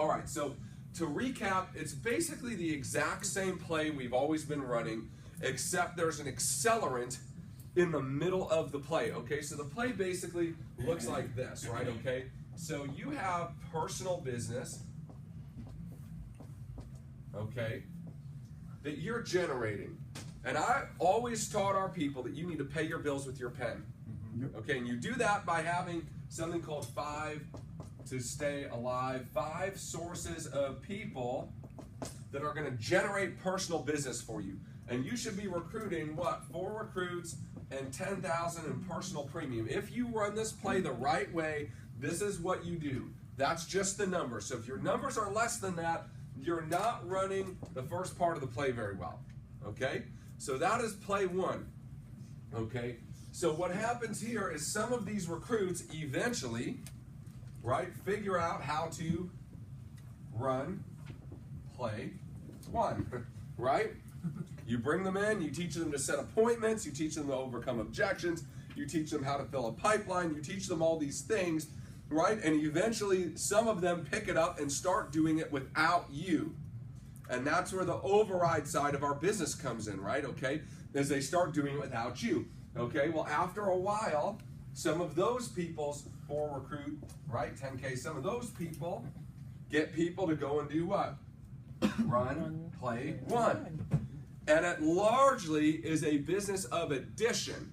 All right, so to recap, it's basically the exact same play we've always been running, except there's an accelerant in the middle of the play, okay? So the play basically looks like this, right, okay? So you have personal business, okay, that you're generating. And I always taught our people that you need to pay your bills with your pen, okay? And you do that by having something called 5 to stay alive, 5 sources of people that are going to generate personal business for you. And you should be recruiting, what, 4 recruits and 10,000 in personal premium. If you run this play the right way, this is what you do. That's just the number. So if your numbers are less than that, you're not running the first part of the play very well, okay? So that is play 1, okay? So what happens here is some of these recruits eventually, right, figure out how to run play 1, right? You bring them in, you teach them to set appointments, you teach them to overcome objections, you teach them how to fill a pipeline, you teach them all these things, right? And eventually some of them pick it up and start doing it without you. And that's where the override side of our business comes in, right? Okay, as they start doing it without you. Okay, well, after a while, some of those people's 4 recruit, right, 10K, some of those people get people to go and do what? Run, play 1. And it largely is a business of addition,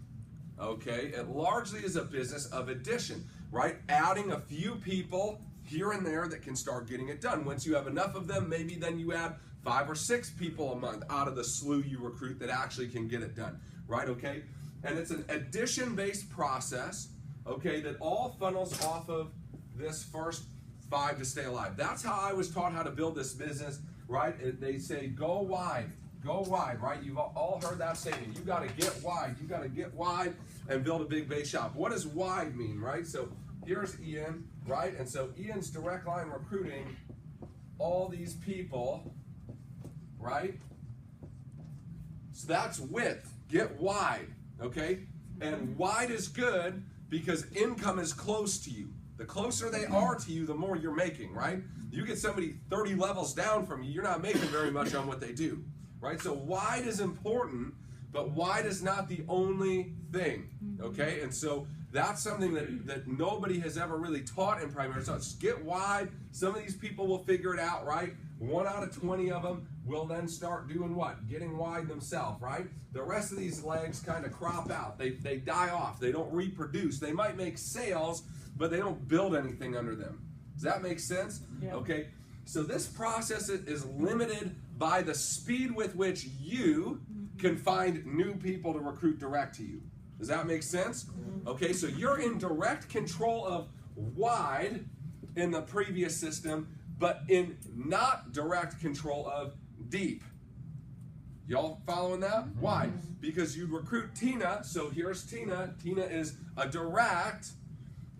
okay? It largely is a business of addition, right? Adding a few people here and there that can start getting it done. Once you have enough of them, maybe then you add 5 or 6 people a month out of the slew you recruit that actually can get it done, right, okay? And it's an addition-based process, okay, that all funnels off of this first 5 to stay alive. That's how I was taught how to build this business, right? They say go wide, right? You've all heard that statement. You got to get wide. You got to get wide and build a big base shop. What does wide mean, right? So here's Ian, right? And so Ian's direct line recruiting all these people, right? So that's width. Get wide, okay? And wide is good because income is close to you. The closer they are to you, the more you're making, right? You get somebody 30 levels down from you, you're not making very much on what they do, right? So wide is important, but wide is not the only thing, okay? And so that's something that nobody has ever really taught in Primerica. So just get wide. Some of these people will figure it out, right? 1 out of 20 of them will then start doing what? Getting wide themselves, right? The rest of these legs kind of crop out. They die off. They don't reproduce. They might make sales, but they don't build anything under them. Does that make sense? Yeah. Okay. So this process is limited by the speed with which you can find new people to recruit direct to you. Does that make sense? Okay, so you're in direct control of wide in the previous system, but in not direct control of deep. Y'all following that? Why? Because you recruit Tina, so here's Tina. Tina is a direct,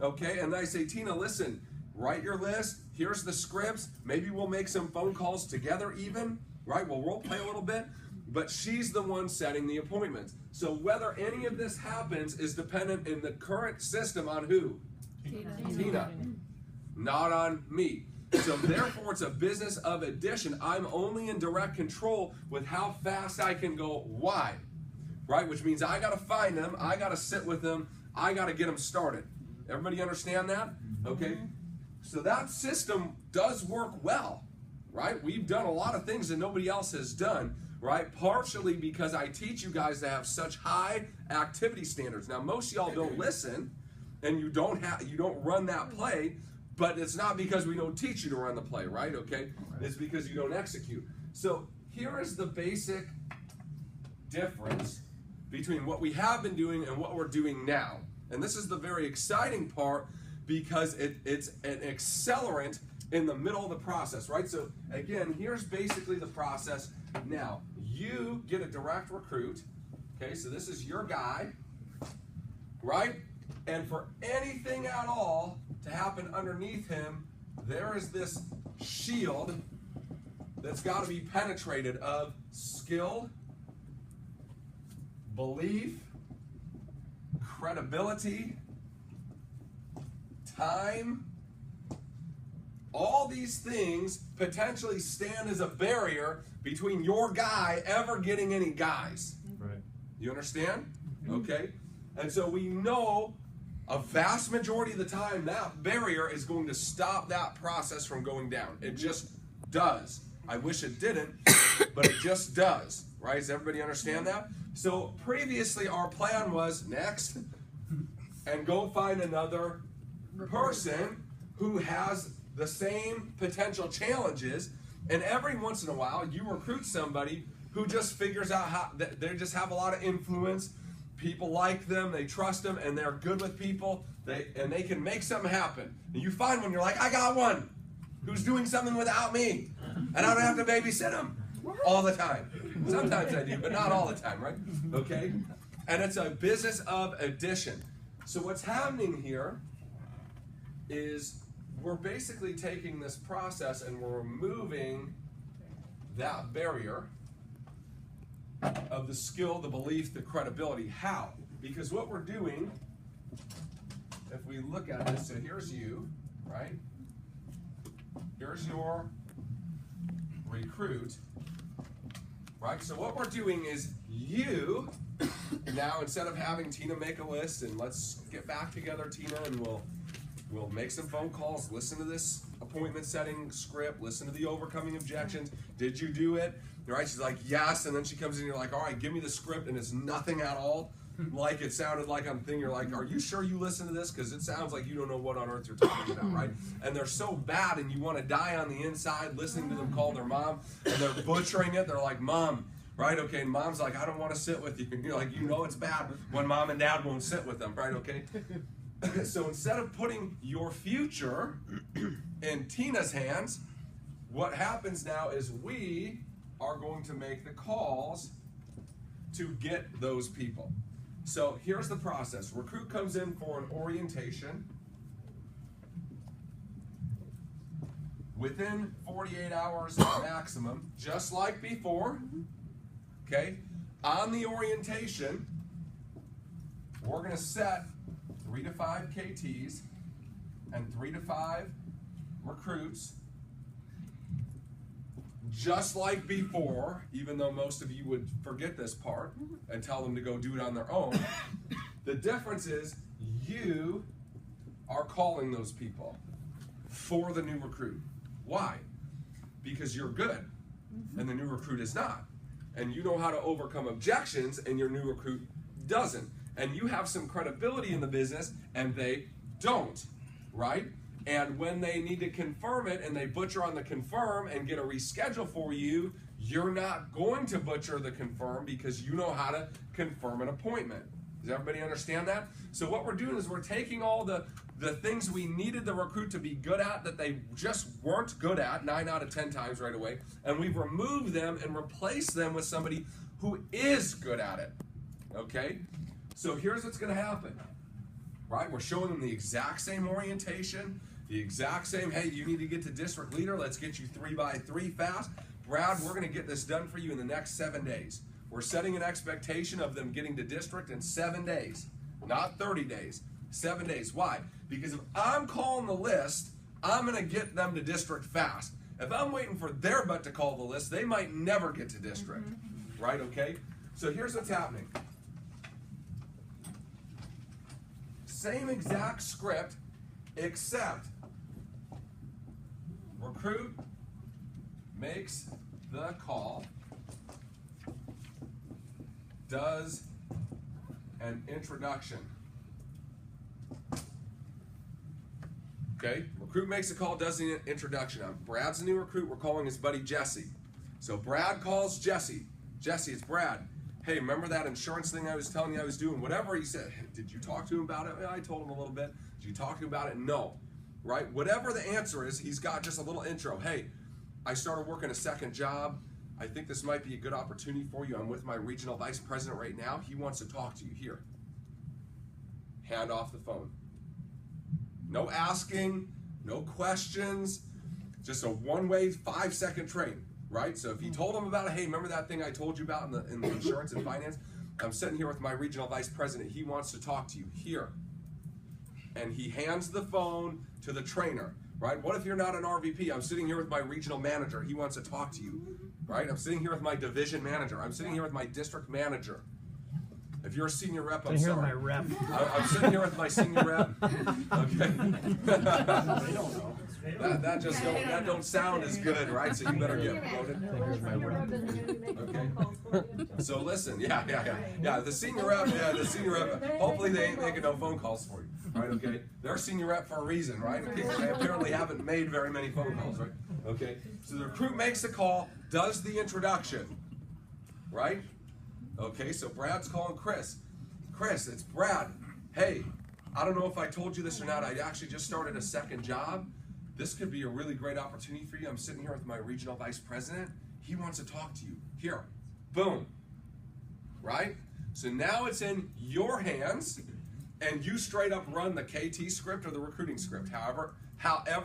okay, and I say, Tina, listen, write your list, here's the scripts, maybe we'll make some phone calls together even, right? We'll role play a little bit, but she's the one setting the appointments. So whether any of this happens is dependent in the current system on who? Tina. Not on me. So therefore it's a business of addition. I'm only in direct control with how fast I can go wide, right? Which means I got to find them, I got to sit with them, I got to get them started. Everybody understand that? Okay. So that system does work well, right? We've done a lot of things that nobody else has done, right? Partially because I teach you guys to have such high activity standards. Now, most of y'all don't listen, and you don't run that play, but it's not because we don't teach you to run the play, right? Okay, it's because you don't execute. So here is the basic difference between what we have been doing and what we're doing now. And this is the very exciting part because it's an accelerant in the middle of the process, right? So again, here's basically the process. Now, you get a direct recruit, okay? So this is your guy, right? And for anything at all to happen underneath him, there is this shield that's got to be penetrated of skill, belief, credibility, time, all these things potentially stand as a barrier between your guy ever getting any guys. Right. You understand? Okay? And so we know a vast majority of the time that barrier is going to stop that process from going down. It just does. I wish it didn't, but it just does. Right? Does everybody understand that? So previously our plan was next and go find another person who has the same potential challenges, and every once in a while you recruit somebody who just figures out how they just have a lot of influence. People like them, they trust them, and they're good with people. They can make something happen. And you find one, you're like, I got one who's doing something without me, and I don't have to babysit him all the time. Sometimes I do, but not all the time, right? Okay? And it's a business of addition. So what's happening here is we're basically taking this process and we're removing that barrier of the skill, the belief, the credibility. How? Because what we're doing, if we look at this, so here's you, right? Here's your recruit, right? So what we're doing is you, now instead of having Tina make a list and let's get back together, Tina, and we'll make some phone calls, listen to this appointment setting script, listen to the overcoming objections. Did you do it? Right? She's like, yes. And then she comes in, you're like, all right, give me the script. And it's nothing at all like it sounded like on the thing. You're like, are you sure you listen to this? Because it sounds like you don't know what on earth you're talking about, right? And they're so bad and you want to die on the inside listening to them call their mom and they're butchering it. They're like, Mom, right? Okay. And mom's like, I don't want to sit with you. And you're like, you know it's bad when mom and dad won't sit with them, right? Okay. So instead of putting your future in Tina's hands, what happens now is we are going to make the calls to get those people. So here's the process. Recruit comes in for an orientation. Within 48 hours maximum, just like before. Okay? On the orientation, we're going to set 3 to 5 KTs and 3 to 5 recruits, just like before, even though most of you would forget this part and tell them to go do it on their own. The difference is you are calling those people for the new recruit. Why? Because you're good and the new recruit is not. And you know how to overcome objections and your new recruit doesn't. And you have some credibility in the business and they don't, right? And when they need to confirm it and they butcher on the confirm and get a reschedule for you, you're not going to butcher the confirm because you know how to confirm an appointment. Does everybody understand that? So what we're doing is we're taking all the things we needed the recruit to be good at that they just weren't good at 9 out of 10 times right away, and we've removed them and replaced them with somebody who is good at it. Okay? So here's what's going to happen. Right? We're showing them the exact same orientation, the exact same, hey, you need to get to district leader. Let's get you 3x3 fast. Brad, we're going to get this done for you in the next 7 days. We're setting an expectation of them getting to district in 7 days, not 30 days, 7 days. Why? Because if I'm calling the list, I'm going to get them to district fast. If I'm waiting for their butt to call the list, they might never get to district. Right? Okay? So here's what's happening. Same exact script, except recruit makes the call, does an introduction. Okay, recruit makes a call, does the introduction. Brad's the new recruit, we're calling his buddy Jesse. So Brad calls Jesse. Jesse, it's Brad. Hey, remember that insurance thing I was telling you I was doing? Whatever he said, did you talk to him about it? I told him a little bit. Did you talk to him about it? No. Right? Whatever the answer is, he's got just a little intro. Hey, I started working a second job. I think this might be a good opportunity for you. I'm with my regional vice president right now. He wants to talk to you. Here. Hand off the phone. No asking, no questions, just a one-way 5-second train. Right? So if he told him about it, hey, remember that thing I told you about in the insurance and finance? I'm sitting here with my regional vice president. He wants to talk to you. Here. And he hands the phone to the trainer. right? What if you're not an RVP? I'm sitting here with my regional manager. He wants to talk to you, right? I'm sitting here with my division manager. I'm sitting here with my district manager. If you're a senior rep, I'm sorry. My rep. I'm sitting here with my senior rep. Okay. They don't know. that don't sound as good, right? So you better get promoted. Okay. So listen, yeah. The senior rep, hopefully they ain't making no phone calls for you, right? Okay. They're senior rep for a reason, right? They apparently haven't made very many phone calls, right? Okay. So the recruit makes the call, does the introduction, right? Okay. So Brad's calling Chris. Chris, it's Brad. Hey, I don't know if I told you this or not. I actually just started a second job. This could be a really great opportunity for you. I'm sitting here with my regional vice president. He wants to talk to you. Here, boom, right? So now it's in your hands, and you straight up run the KT script or the recruiting script, however,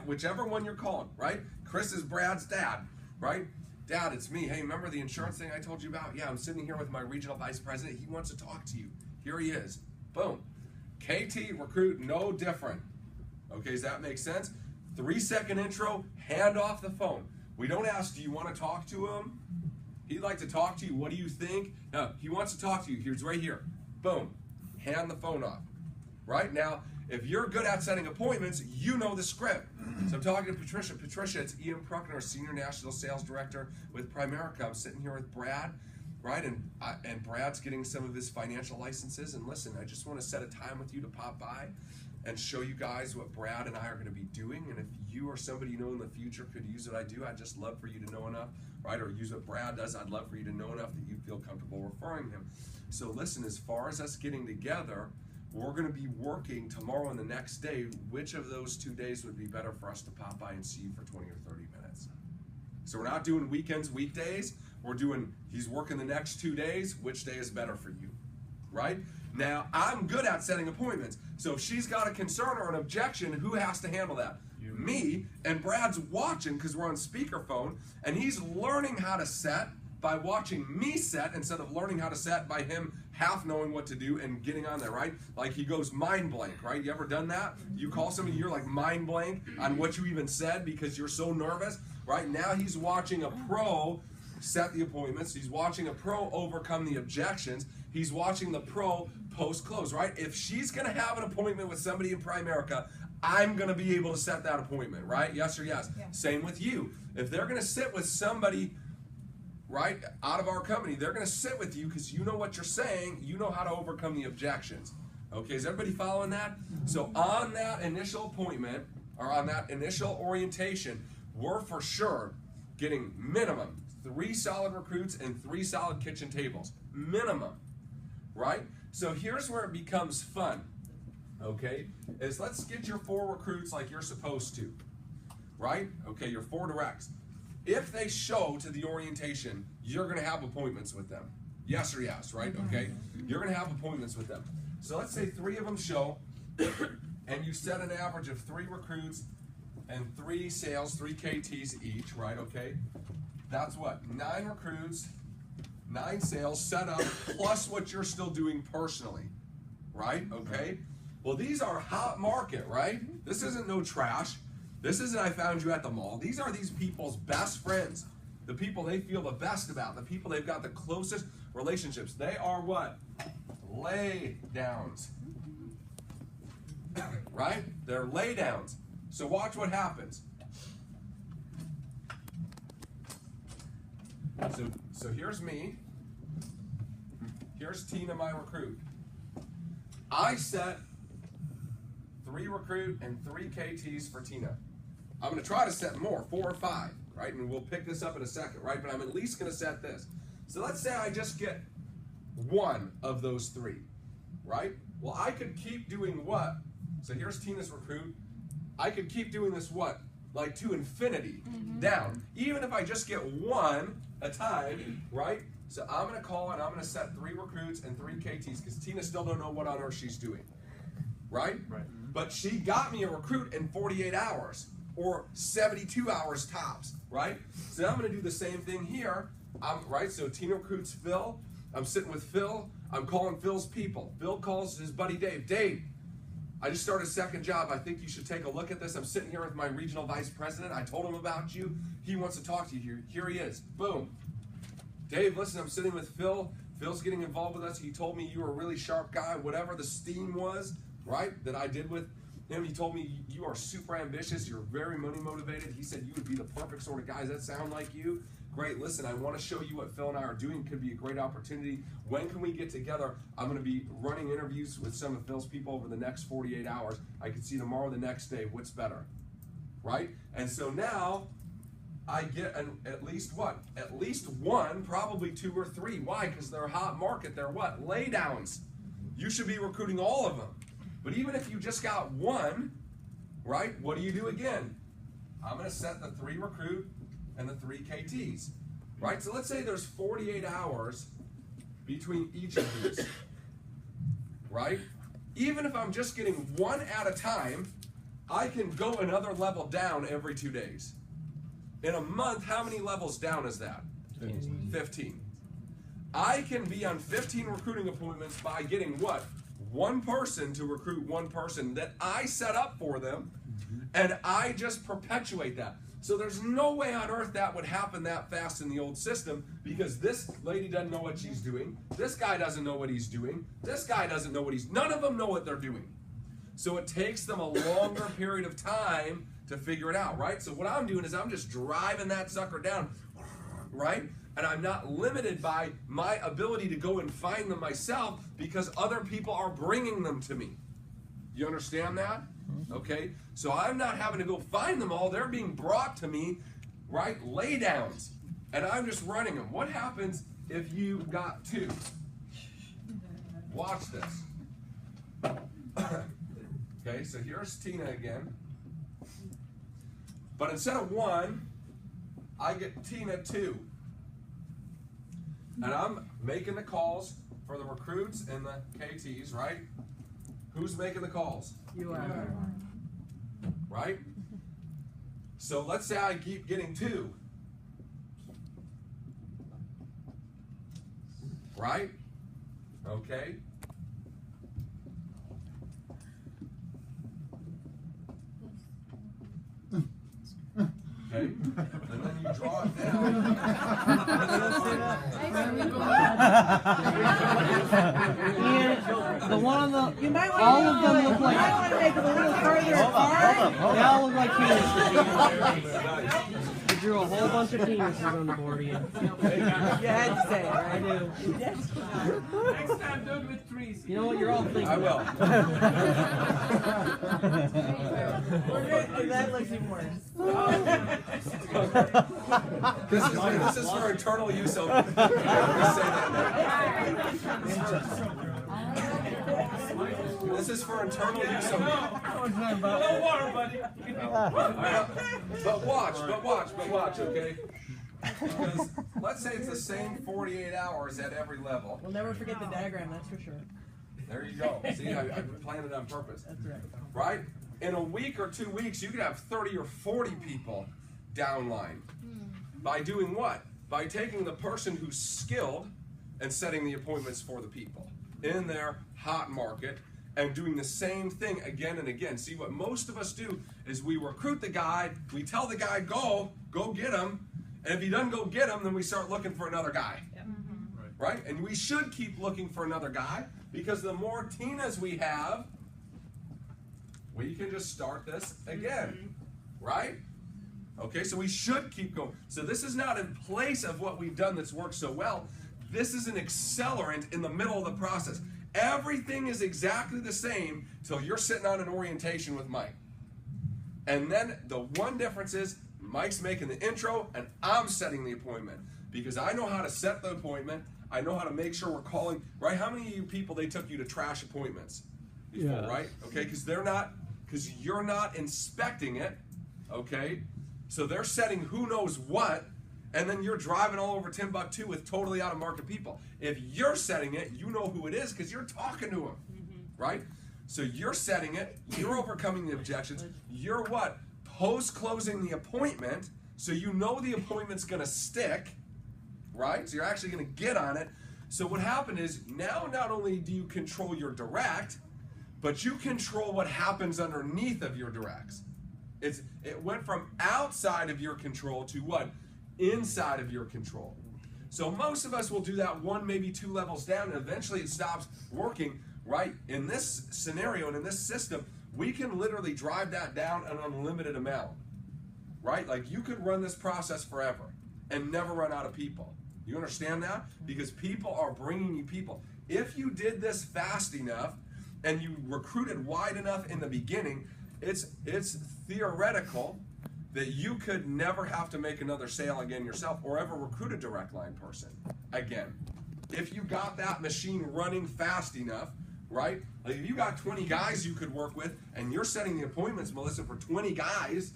whichever one you're calling, right? Chris is Brad's dad, right? Dad, it's me. Hey, remember the insurance thing I told you about? Yeah, I'm sitting here with my regional vice president. He wants to talk to you. Here he is. Boom. KT, recruit, no different. Okay, does that make sense? 3-second intro, hand off the phone. We don't ask, do you want to talk to him? He'd like to talk to you. What do you think? No, he wants to talk to you. Here's right here. Boom. Hand the phone off. Right now, if you're good at setting appointments, you know the script. So I'm talking to Patricia. Patricia, it's Ian PRUKNER, Senior National Sales Director with Primerica. I'm sitting here with Brad, right? And Brad's getting some of his financial licenses. And listen, I just want to set a time with you to pop by and show you guys what Brad and I are going to be doing. And if you or somebody you know in the future could use what I do, I'd just love for you to know enough, right? Or use what Brad does, I'd love for you to know enough that you feel comfortable referring him. So listen, as far as us getting together, we're going to be working tomorrow and the next day. Which of those 2 days would be better for us to pop by and see you for 20 or 30 minutes? So we're not doing weekends, weekdays. We're doing, he's working the next 2 days. Which day is better for you, right? Now, I'm good at setting appointments. So if she's got a concern or an objection, who has to handle that? You. Me. And Brad's watching because we're on speakerphone, and he's learning how to set by watching me set instead of learning how to set by him half knowing what to do and getting on there, right? Like he goes mind blank, right? You ever done that? You call somebody, you're like mind blank on what you even said because you're so nervous, right? Now he's watching a pro set the appointments. He's watching a pro overcome the objections. He's watching the pro post-close, right? If she's going to have an appointment with somebody in Primerica, I'm going to be able to set that appointment, right? Yes or yes? Yeah. Same with you. If they're going to sit with somebody, right, out of our company, they're going to sit with you because you know what you're saying. You know how to overcome the objections. Okay, is everybody following that? So on that initial appointment, or on that initial orientation, we're for sure getting minimum 3 solid recruits and 3 solid kitchen tables. Minimum, right? So here's where it becomes fun, okay? Is let's get your 4 recruits like you're supposed to, right? Okay, your 4 directs. If they show to the orientation, you're gonna have appointments with them. Yes or yes, right? Okay? You're gonna have appointments with them. So let's say 3 of them show, and you set an average of 3 recruits and 3 sales, 3 KTs each, right? Okay? That's what? 9 recruits, 9 sales set up, plus what you're still doing personally, right? Okay? Well, these are hot market, right? This isn't no trash. This isn't I found you at the mall. These are these people's best friends, the people they feel the best about, the people they've got the closest relationships. They are what? Lay downs, right? They're lay downs. So watch what happens. So here's me. Here's Tina, my recruit. I set 3 recruit and 3 KTs for Tina. I'm going to try to set more, 4 or 5, right? And we'll pick this up in a second, right? But I'm at least going to set this. So let's say I just get 1 of those 3, right? Well, I could keep doing what? So here's Tina's recruit. I could keep doing this what? Like to infinity, down. Even if I just get 1 a time, right? So I'm going to call and I'm going to set 3 recruits and 3 KTs because Tina still don't know what on earth she's doing, right? Right. But she got me a recruit in 48 hours or 72 hours tops, right? So I'm going to do the same thing here, right? So Tina recruits Phil. I'm sitting with Phil. I'm calling Phil's people. Phil calls his buddy Dave. Dave, I just started a second job. I think you should take a look at this. I'm sitting here with my regional vice president. I told him about you. He wants to talk to you here. Here he is. Boom. Dave, listen, I'm sitting with Phil. Phil's getting involved with us. He told me you were a really sharp guy. Whatever the steam was, right, that I did with him, he told me you are super ambitious. You're very money motivated. He said you would be the perfect sort of guy. Does that sound like you? Great. Listen, I want to show you what Phil and I are doing. Could be a great opportunity. When can we get together? I'm going to be running interviews with some of Phil's people over the next 48 hours. I could see tomorrow, the next day. What's better? Right? And so now I get at least what? At least one, probably two or three. Why? Because they're a hot market. They're what? Laydowns. You should be recruiting all of them. But even if you just got one, right? What do you do again? I'm going to set the 3 recruit and the 3 KTs, right? So let's say there's 48 hours between each of these, right? Even if I'm just getting one at a time, I can go another level down every 2 days. In a month, how many levels down is that? 15. I can be on 15 recruiting appointments by getting what? One person to recruit one person that I set up for them, and I just perpetuate that. So there's no way on earth that would happen that fast in the old system, because this lady doesn't know what she's doing. This guy doesn't know what he's doing. This guy doesn't know what none of them know what they're doing. So it takes them a longer period of time to figure it out, right? So what I'm doing is I'm just driving that sucker down, right? And I'm not limited by my ability to go and find them myself because other people are bringing them to me. You understand that? Okay? So I'm not having to go find them all. They're being brought to me, right? Laydowns. And I'm just running them. What happens if you got 2? Watch this. Okay, so here's Tina again. But instead of 1, I get Tina 2. And I'm making the calls for the recruits and the KTs, right? Who's making the calls? You are. Right? So let's say I keep getting 2. Right? Okay. Okay. And then you draw it down. The one on the, you might want all of them look like. You might want to make them a little further apart. They all look like penises. You drew a whole bunch of penises on the board again. You had to say it, right? I do. Next time, do it with 3. You know what? You're all thinking. I will. That looks even worse. This is for internal use only. This is for internal use only. No water, buddy. But watch, okay? Because let's say it's the same 48 hours at every level. We'll never forget the diagram, that's for sure. There you go. See, I planned it on purpose. That's right. Right? In a week or 2 weeks, you could have 30 or 40 people downline. By doing what? By taking the person who's skilled and setting the appointments for the people in their hot market and doing the same thing again and again. See, what most of us do is we recruit the guy, we tell the guy, go get him, and if he doesn't go get him, then we start looking for another guy. Right? And we should keep looking for another guy, because the more Tinas we have, we can just start this again. Right? Okay, so we should keep going. So this is not in place of what we've done that's worked so well. This is an accelerant in the middle of the process. Everything is exactly the same till you're sitting on an orientation with Mike. And then the one difference is Mike's making the intro and I'm setting the appointment, because I know how to set the appointment. I know how to make sure we're calling, right? How many of you people, they took you to trash appointments before, right? Okay, because you're not inspecting it, okay? So they're setting who knows what, and then you're driving all over Timbuktu with totally out of market people. If you're setting it, you know who it is because you're talking to them, right? So you're setting it, you're overcoming the objections, you're what? Post-closing the appointment, so you know the appointment's gonna stick, right? So you're actually gonna get on it. So what happened is, now not only do you control your direct, but you control what happens underneath of your directs. It went from outside of your control to what? Inside of your control. So most of us will do that one, maybe two levels down, and eventually it stops working, right? In this scenario and in this system, we can literally drive that down an unlimited amount, right? Like you could run this process forever and never run out of people. You understand that? Because people are bringing you people. If you did this fast enough and you recruited wide enough in the beginning, it's theoretical that you could never have to make another sale again yourself or ever recruit a direct line person again. If you got that machine running fast enough, right? Like if you got 20 guys you could work with and you're setting the appointments, Melissa, for 20 guys,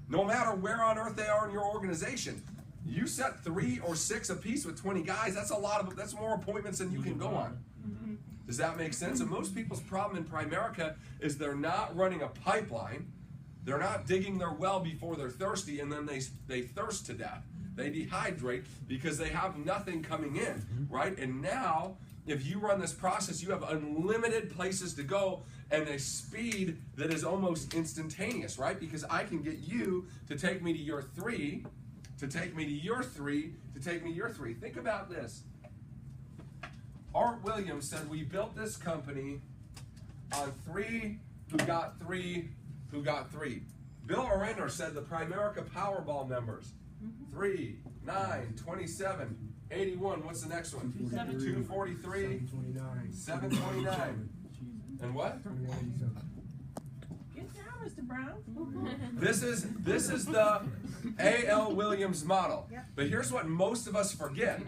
no matter where on earth they are in your organization, you set 3 or 6 apiece with 20 guys, that's more appointments than you can go on. Does that make sense? And most people's problem in Primerica is they're not running a pipeline. They're not digging their well before they're thirsty, and then they thirst to death. They dehydrate because they have nothing coming in, right? And now, if you run this process, you have unlimited places to go and a speed that is almost instantaneous, right? Because I can get you to take me to your 3, to take me to your 3, to take me to your 3. Think about this. Art Williams said, we built this company on 3 who got 3 who got 3. Bill Arender said the Primerica Powerball numbers, 3, 9, 27, 81. What's the next one? 243, 729. And what? Get down, Mr. Brown. This is the A.L. Williams model. But here's what most of us forget.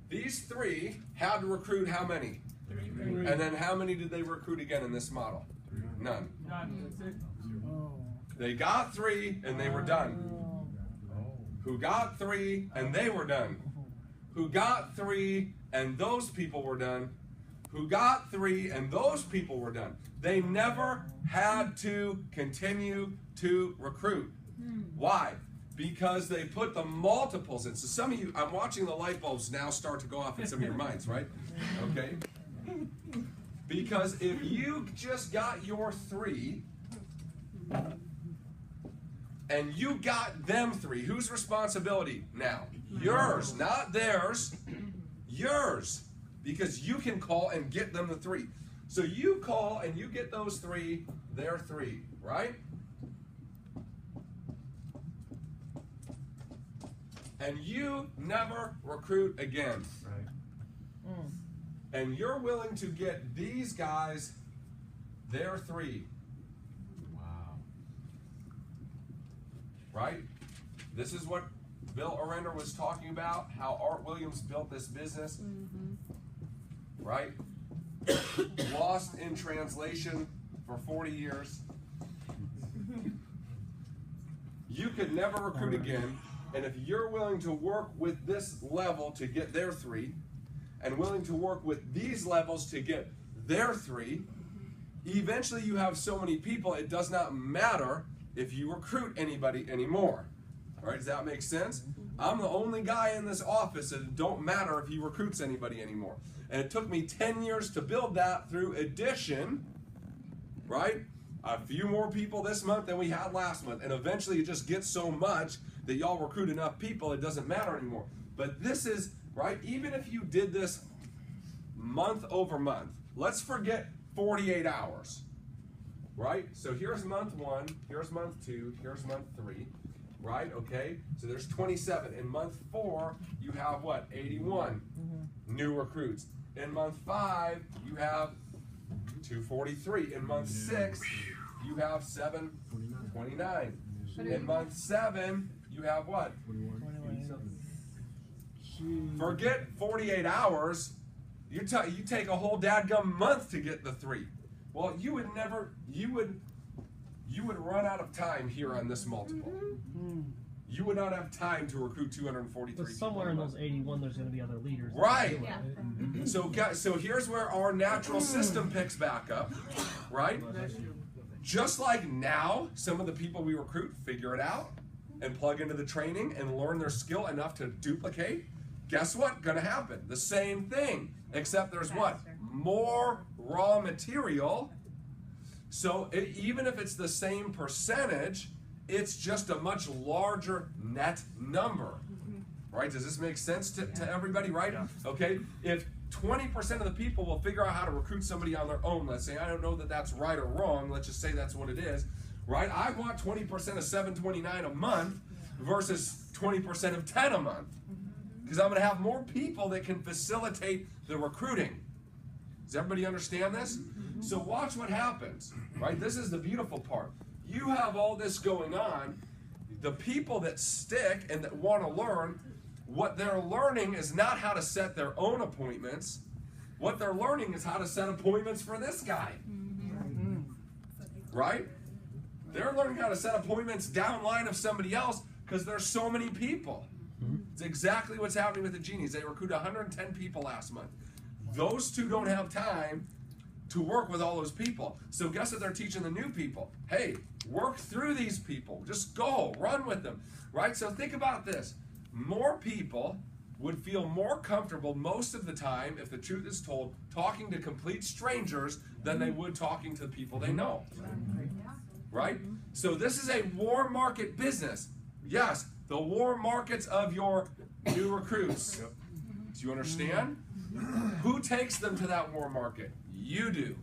These 3 had to recruit how many? 3. And then how many did they recruit again in this model? None. That's it. They got 3 and they were done. Who got 3 and they were done? Who got 3 and those people were done? Who got 3 and those people were done? They never had to continue to recruit. Why? Because they put the multiples in. So some of you, I'm watching the light bulbs now start to go off in some of your minds, right? Okay? Because if you just got your 3 and you got them 3, whose responsibility now? Yours, not theirs. Yours. Because you can call and get them the 3. So you call and you get those 3, they're 3, right? And you never recruit again. Right. And you're willing to get these guys their 3. Wow. Right? This is what Bill Arender was talking about, how Art Williams built this business. Right? Lost in translation for 40 years. You could never recruit again. And if you're willing to work with this level to get their 3, and willing to work with these levels to get their 3, eventually you have so many people, it does not matter if you recruit anybody anymore. All right, does that make sense? I'm the only guy in this office that it don't matter if he recruits anybody anymore. And it took me 10 years to build that through addition, right? A few more people this month than we had last month. And eventually it just gets so much that y'all recruit enough people, it doesn't matter anymore. But this is, right, even if you did this month over month, let's forget 48 hours, right? So here's month 1, here's month 2, here's month 3, right? Okay, so there's 27. In month 4, you have what? 81 new recruits. In month 5, you have 243. In month 6, you have 729. In month 7, you have what? 21. Forget 48 hours. You take a whole dadgum month to get the 3. Well, you would run out of time here on this multiple. You would not have time to recruit 243 But somewhere in people. those 81, there's going to be other leaders. Right. So here's where our natural system picks back up, right? Just like now, some of the people we recruit figure it out and plug into the training and learn their skill enough to duplicate. Guess what? Gonna happen. The same thing, except there's what? More raw material. So even if it's the same percentage, it's just a much larger net number. Right? Does this make sense to everybody, right? Yeah. Okay, if 20% of the people will figure out how to recruit somebody on their own, let's say, I don't know that that's right or wrong, let's just say that's what it is, right? I want 20% of $7.29 a month versus 20% of 10 a month, because I'm going to have more people that can facilitate the recruiting. Does everybody understand this? So watch what happens, right? This is the beautiful part. You have all this going on. The people that stick and that want to learn, what they're learning is not how to set their own appointments. What they're learning is how to set appointments for this guy. Right? They're learning how to set appointments downline of somebody else because there's so many people. It's exactly what's happening with the Genies. They recruited 110 people last month. Those two don't have time to work with all those people. So guess what they're teaching the new people? Hey, work through these people. Just go, run with them. Right? So think about this. More people would feel more comfortable most of the time, if the truth is told, talking to complete strangers than they would talking to the people they know. Right? So this is a warm market business. Yes, the warm markets of your new recruits. Do you understand? Who takes them to that warm market? You do.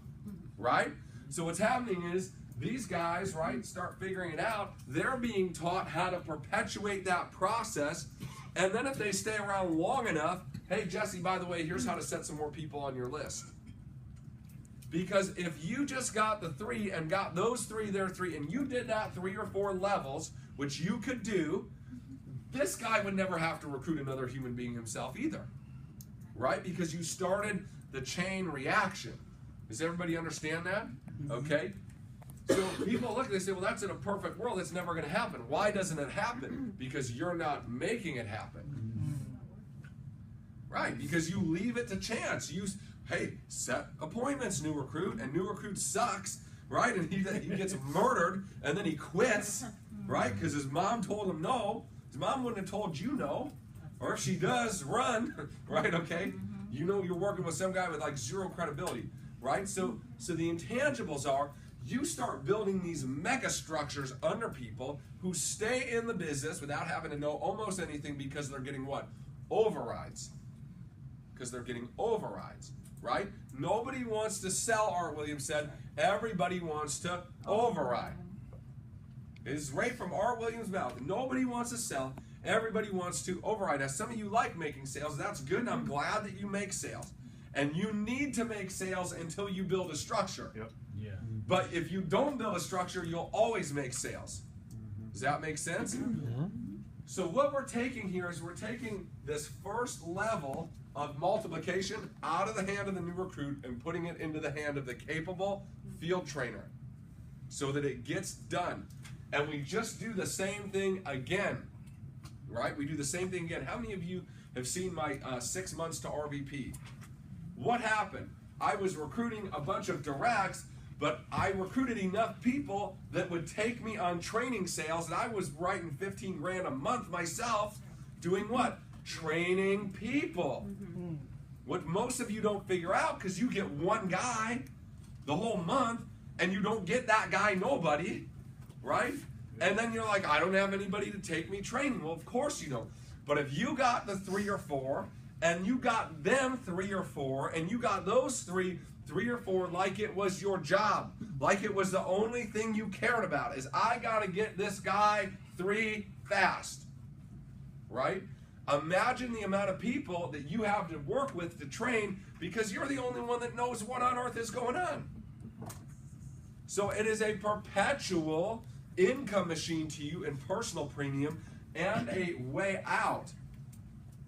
Right? So what's happening is these guys, right, start figuring it out. They're being taught how to perpetuate that process. And then if they stay around long enough, hey, Jesse, by the way, here's how to set some more people on your list. Because if you just got the 3 and got those 3, their 3, and you did that 3 or 4 levels, which you could do, this guy would never have to recruit another human being himself either. Right? Because you started the chain reaction. Does everybody understand that? Okay? So people look and they say, well, that's in a perfect world. It's never going to happen. Why doesn't it happen? Because you're not making it happen. Right? Because you leave it to chance. Hey, set appointments, new recruit, and new recruit sucks, right? And he gets murdered, and then he quits, right? Because his mom told him no. His mom wouldn't have told you no. Or if she does, run, right? Okay? You know you're working with some guy with like 0 credibility, right? So the intangibles are, you start building these mega structures under people who stay in the business without having to know almost anything because they're getting what? Overrides. Because they're getting overrides, right? Nobody wants to sell, Art Williams said. Everybody wants to override. It's right from Art Williams' mouth. Nobody wants to sell. Everybody wants to override. Now, some of you like making sales. That's good, and I'm glad that you make sales. And you need to make sales until you build a structure. Yep. Yeah. But if you don't build a structure, you'll always make sales. Does that make sense? Yeah. So what we're taking here is we're taking this first level of multiplication out of the hand of the new recruit and putting it into the hand of the capable field trainer so that it gets done. And we just do the same thing again. Right? We do the same thing again. How many of you have seen my 6 months to RVP? What happened? I was recruiting a bunch of directs, but I recruited enough people that would take me on training sales, and I was writing 15 grand a month myself, doing what? Training people. What most of you don't figure out, because you get one guy the whole month, and you don't get that guy nobody, right? And then you're like, I don't have anybody to take me training. Well, of course you don't. But if you got the 3 or 4, and you got them 3 or 4, and you got those 3 or 4 like it was your job, like it was the only thing you cared about, is I got to get this guy 3 fast, right? Imagine the amount of people that you have to work with to train because you're the only one that knows what on earth is going on. So it is a perpetual income machine to you in personal premium and a way out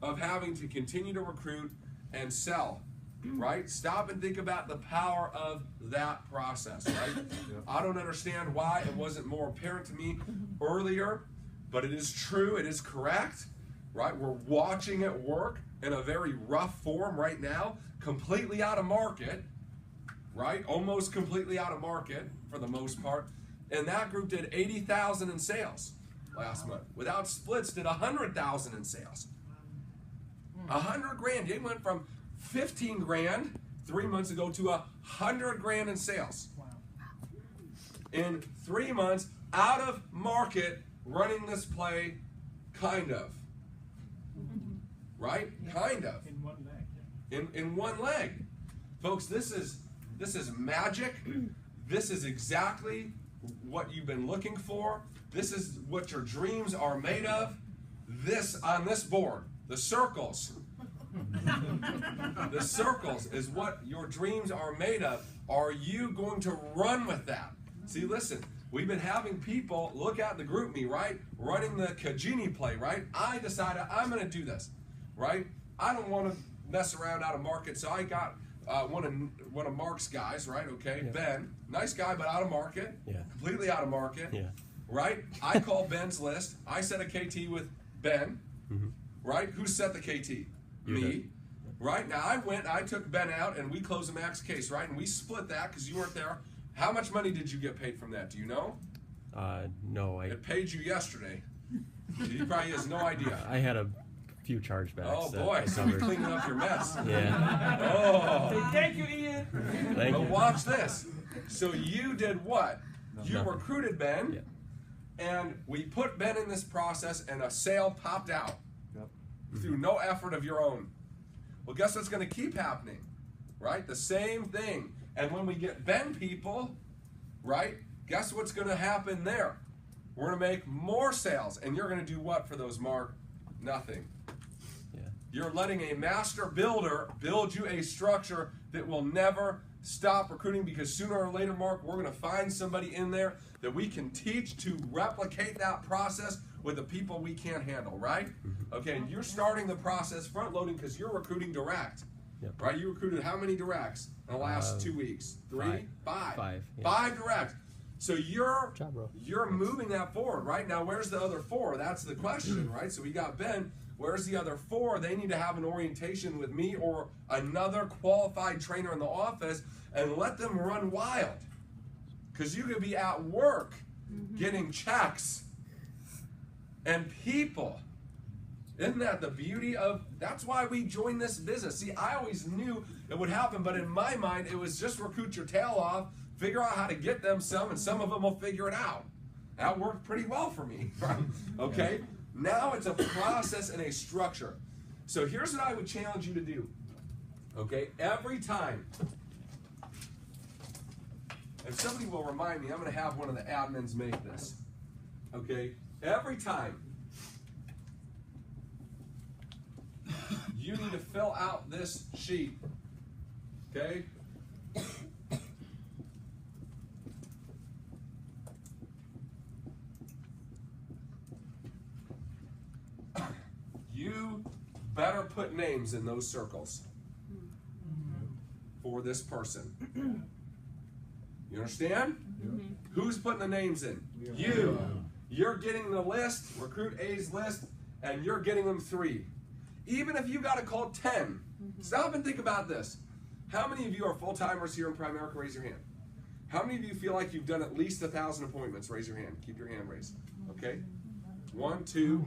of having to continue to recruit and sell, right? Stop and think about the power of that process, right? Yeah. I don't understand why it wasn't more apparent to me earlier, but it is true, it is correct, right? We're watching it work in a very rough form right now, completely out of market, right? Almost completely out of market for the most part. And that group did 80,000 in sales last month. Without splits, did 100,000 in sales. 100 grand. They went from 15 grand 3 months ago to 100 grand in sales. Wow. In 3 months, out of market, running this play, kind of. Right? Kind of. In one leg. In one leg. Folks, this is magic. This is exactly what you've been looking for. This is what your dreams are made of. This on this board, the circles. The circles is what your dreams are made of. Are you going to run with that? See, listen, we've been having people look at the group me, right? Running the Kajini play, right? I decided I'm going to do this, right? I don't want to mess around out of market, so I got one of Mark's guys, right? Okay, yeah. Ben, nice guy, but out of market, yeah. Completely out of market, yeah. Right? I called Ben's list. I set a KT with Ben, mm-hmm. Right? Who set the KT? Me. Did. Right? Now I took Ben out and we closed the max case, right? And we split that because you weren't there. How much money did you get paid from that? Do you know? No. It paid you yesterday. He probably has no idea. I had a few chargebacks. Oh boy, so you're cleaning up your mess. Yeah. Oh. Thank you, Ian. Thank but you. Watch this. So you did what? You Nothing. recruited Ben, yeah. And we put Ben in this process, and a sale popped out through no effort of your own. Well, guess what's going to keep happening? Right? The same thing. And when we get Ben people, right, guess what's going to happen there? We're going to make more sales. And you're going to do what for those, Mark? Nothing. Yeah. You're letting a master builder build you a structure that will never stop recruiting, because sooner or later, Mark, we're going to find somebody in there that we can teach to replicate that process with the people we can't handle, right? Mm-hmm. Okay, and you're starting the process front loading because you're recruiting direct. Yep. Right? You recruited how many directs in the last 2 weeks? 3? 5? 5. Yeah. 5 direct. So you're Good job, bro. you're moving that forward, right? Now where's the other 4? That's the question, right? So we got Ben. Where's the other 4? They need to have an orientation with me or another qualified trainer in the office and let them run wild. Because you could be at work getting checks and people. Isn't that the beauty of, that's why we joined this business. See, I always knew it would happen, but in my mind, it was just recruit your tail off, figure out how to get them some, and some of them will figure it out. That worked pretty well for me, right? Okay? Now it's a process and a structure. So here's what I would challenge you to do. Okay? Every time, if somebody will remind me, I'm going to have one of the admins make this. Okay? Every time you need to fill out this sheet. Okay? You better put names in those circles for this person. You understand? Who's putting the names in? You. You're getting the list, Recruit A's list, and you're getting them 3. Even if you got to call 10, stop and think about this. How many of you are full-timers here in Primerica? Raise your hand. How many of you feel like you've done at least 1,000 appointments? Raise your hand. Keep your hand raised. Okay? 1, 2.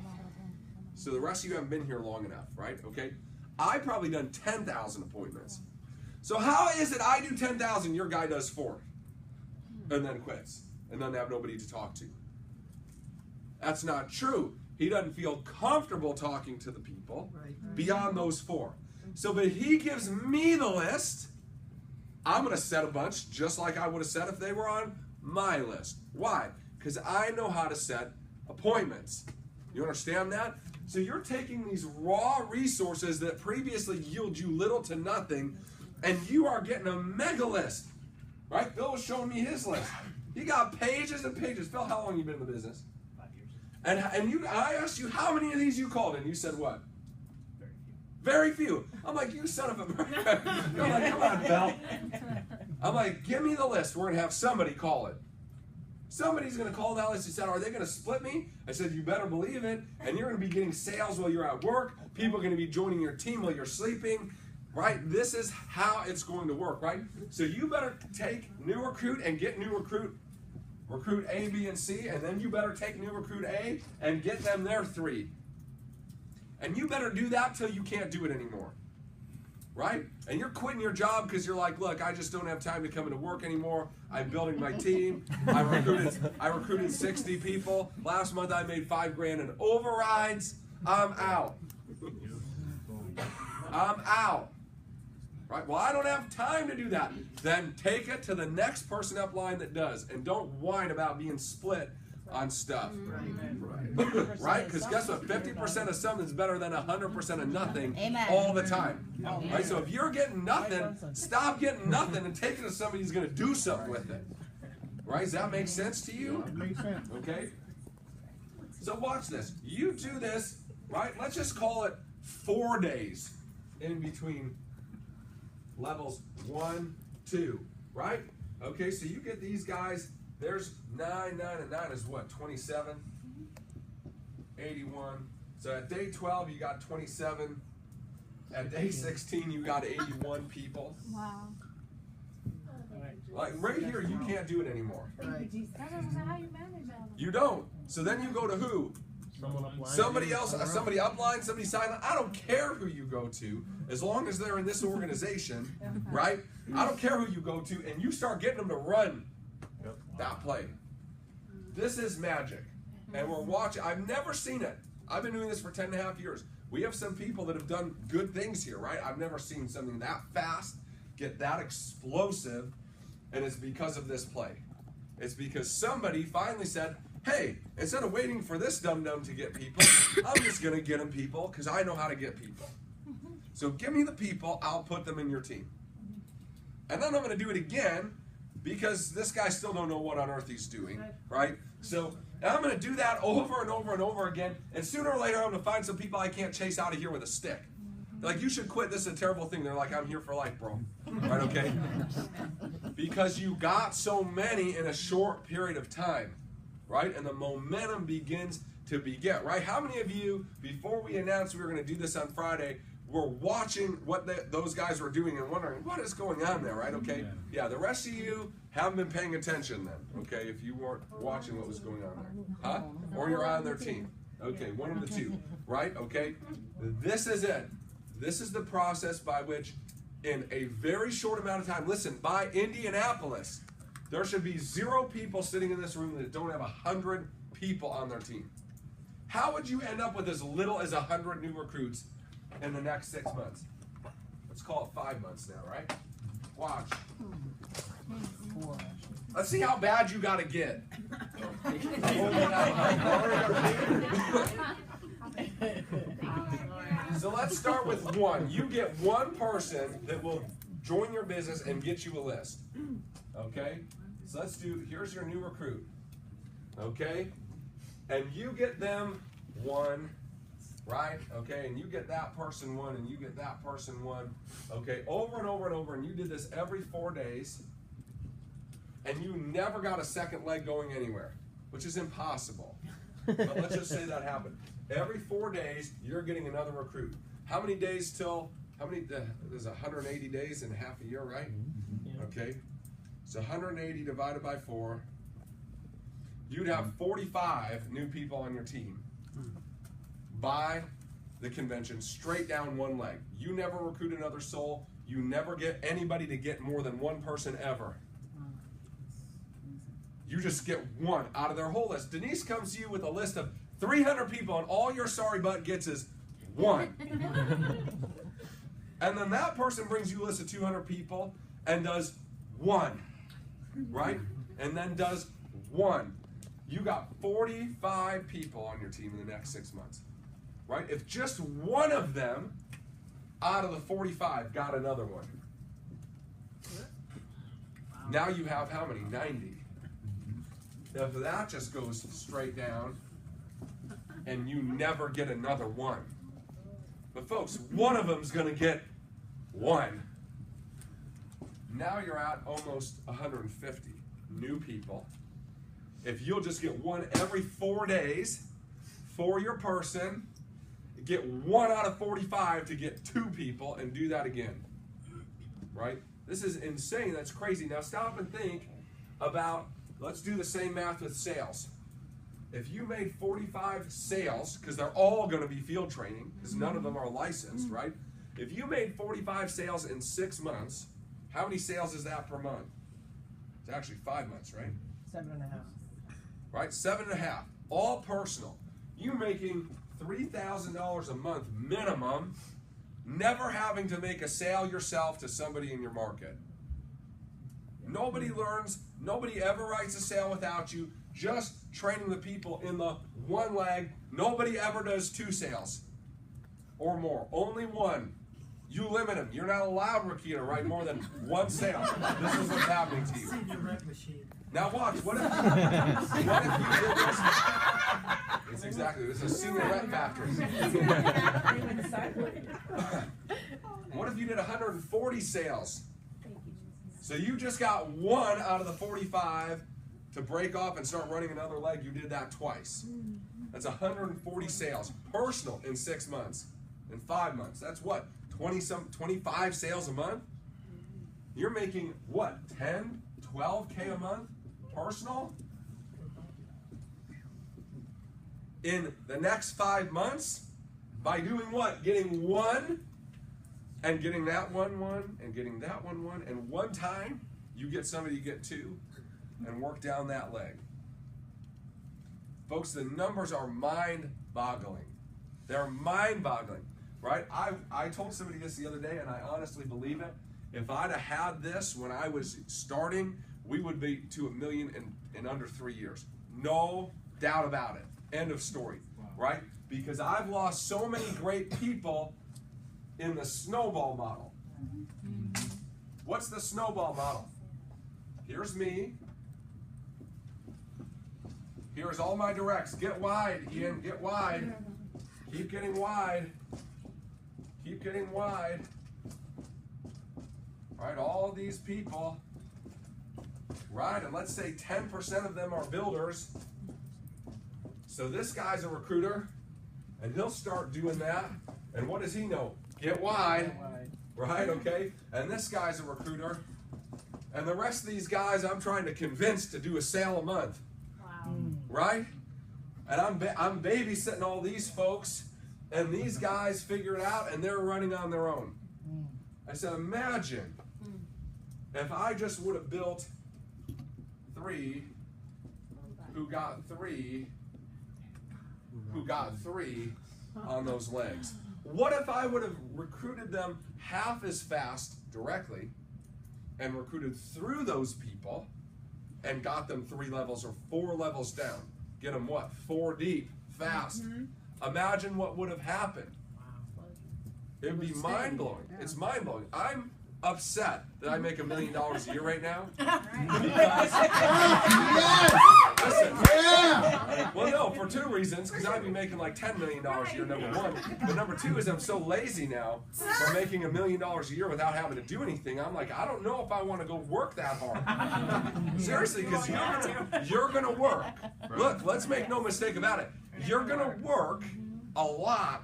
So the rest of you haven't been here long enough, right? Okay? I've probably done 10,000 appointments. So how is it I do 10,000, your guy does 4? And then quits. And doesn't have nobody to talk to. That's not true. He doesn't feel comfortable talking to the people beyond those 4. So, but he gives me the list. I'm going to set a bunch just like I would have set if they were on my list. Why? Because I know how to set appointments. You understand that? So you're taking these raw resources that previously yield you little to nothing, and you are getting a mega list. Right? Phil was showing me his list. He got pages and pages. Phil, how long have you been in the business? 5 years. And I asked you how many of these you called, and you said what? Very few. Very few. I'm like, you son of a... You're like, come on, Phil. I'm like, give me the list. We're going to have somebody call it. Somebody's going to call that list. He said, are they going to split me? I said, you better believe it. And you're going to be getting sales while you're at work. People are going to be joining your team while you're sleeping. Right? This is how it's going to work, right? So you better take new recruit and get new recruit A, B, and C, and then you better take new recruit A and get them their 3. And you better do that till you can't do it anymore. right? And you're quitting your job because you're like, look, I just don't have time to come into work anymore. I'm building my team. I recruited 60 people. Last month I made $5,000 in overrides. I'm out. I'm out. Right? Well, I don't have time to do that. Then take it to the next person up line that does, and don't whine about being split on stuff. Right? Because guess what? 50% of something is better than 100% of nothing. Amen. All the time. Right? So if you're getting nothing, stop getting nothing and take it to somebody who's going to do something with it. Right? Does that make sense to you? It makes sense. Okay? So watch this. You do this, right? Let's just call it 4 days in between levels 1, 2, right? Okay, so you get these guys. There's 9, and 9 is what? 27, 81. So at day 12, you got 27. At day 16, you got 81 people. Wow. Like right here, you can't do it anymore. I don't know how you manage all of You don't. So then you go to who? Somebody else, somebody upline, somebody sideline. I don't care who you go to, as long as they're in this organization, right? I don't care who you go to, and you start getting them to run that play. This is magic. And we're watching. I've never seen it. I've been doing this for 10 and a half years. We have some people that have done good things here, right? I've never seen something that fast, get that explosive, and it's because of this play. It's because somebody finally said, hey, instead of waiting for this dum-dum to get people, I'm just going to get them people because I know how to get people. So give me the people, I'll put them in your team. And then I'm going to do it again because this guy still don't know what on earth he's doing, right? So I'm going to do that over and over and over again, and sooner or later I'm going to find some people I can't chase out of here with a stick. They're like, you should quit, this is a terrible thing. They're like, I'm here for life, bro. Right, okay? Because you got so many in a short period of time. Right? And the momentum begins to begin, right? How many of you, before we announced we were going to do this on Friday, were watching what those guys were doing and wondering, what is going on there, right? Okay? Yeah, the rest of you haven't been paying attention then, okay, if you weren't watching what was going on there. Huh? Or you're on their team. Okay, one of the two, right? Okay? This is it. This is the process by which, in a very short amount of time, listen, by Indianapolis, there should be 0 people sitting in this room that don't have 100 people on their team. How would you end up with as little as 100 new recruits in the next 6 months? Let's call it 5 months now, right? Watch. Let's see how bad you got to get. So let's start with 1. You get 1 person that will join your business and get you a list. Okay? So let's do, here's your new recruit. Okay? And you get them 1, right? Okay, and you get that person 1, and you get that person 1. Okay, over and over and over, and you did this every 4 days, and you never got a second leg going anywhere, which is impossible. But let's just say that happened. Every 4 days, you're getting another recruit. How many days till, there's 180 days in half a year, right? Okay. So 180 divided by 4, you'd have 45 new people on your team by the convention, straight down 1 leg. You never recruit another soul. You never get anybody to get more than 1 person ever. You just get 1 out of their whole list. Denise comes to you with a list of 300 people, and all your sorry butt gets is 1. And then that person brings you a list of 200 people and does 1. Right? And then does 1. You got 45 people on your team in the next 6 months. Right? If just 1 of them out of the 45 got another one. Now you have how many? 90. If that just goes straight down and you never get another 1. But folks, 1 of them's going to get 1. Now you're at almost 150 new people. If you'll just get 1 every 4 days for your person, get 1 out of 45 to get 2 people, and do that again. Right? This is insane. That's crazy. Now stop and think about, let's do the same math with sales. If you made 45 sales, because they're all going to be field training, because none of them are licensed, right? If you made 45 sales in 6 months, how many sales is that per month? It's actually 5 months, right? 7.5. Right, 7.5, all personal. You making $3,000 a month minimum, never having to make a sale yourself to somebody in your market. Nobody learns, nobody ever writes a sale without you, just training the people in the one leg. Nobody ever does 2 sales or more, only 1. You limit them. You're not allowed, Rakita, to write more than 1 sale. This is what's happening to you. Now watch, what if you did this? It's exactly, this is a senior rep factory. What if you did 140 sales? So you just got 1 out of the 45 to break off and start running another leg. You did that twice. That's 140 sales, personal, in 6 months. In 5 months, that's what? 25 sales a month? You're making what? 10, 12K a month? Personal? In the next 5 months, by doing what? Getting 1 and getting that one and getting that one, and one time you get somebody, you get 2 and work down that leg. Folks, the numbers are mind-boggling. They're mind-boggling, right? I told somebody this the other day, and I honestly believe it. If I'd have had this when I was starting, we would be to $1 million in under 3 years. No doubt about it. End of story, right? Because I've lost so many great people in the snowball model. What's the snowball model? Here's me. Here's all my directs. Get wide, Ian, get wide. Keep getting wide. Keep getting wide. Right, all of these people, right, and let's say 10% of them are builders. So this guy's a recruiter, and he'll start doing that. And what does he know? Get wide, right, okay? And this guy's a recruiter. And the rest of these guys I'm trying to convince to do a sale a month. Wow. Right? And I'm babysitting all these folks, and these guys figure it out, and they're running on their own. I said, imagine if I just would have built 3 who got 3 on those legs. What if I would have recruited them half as fast directly and recruited through those people and got them 3 levels or 4 levels down? Get them what? 4 deep, fast. Imagine what would have happened. It would be mind-blowing. Yeah. It's mind-blowing. I'm upset that I make $1 million a year right now. Listen, well, no, for 2 reasons. Because I'd be making like $10 million a year, number 1. But number 2 is I'm so lazy now for making $1 million a year without having to do anything. I'm like, I don't know if I want to go work that hard. Seriously, because you're going to work. Look, let's make no mistake about it. You're going to work a lot,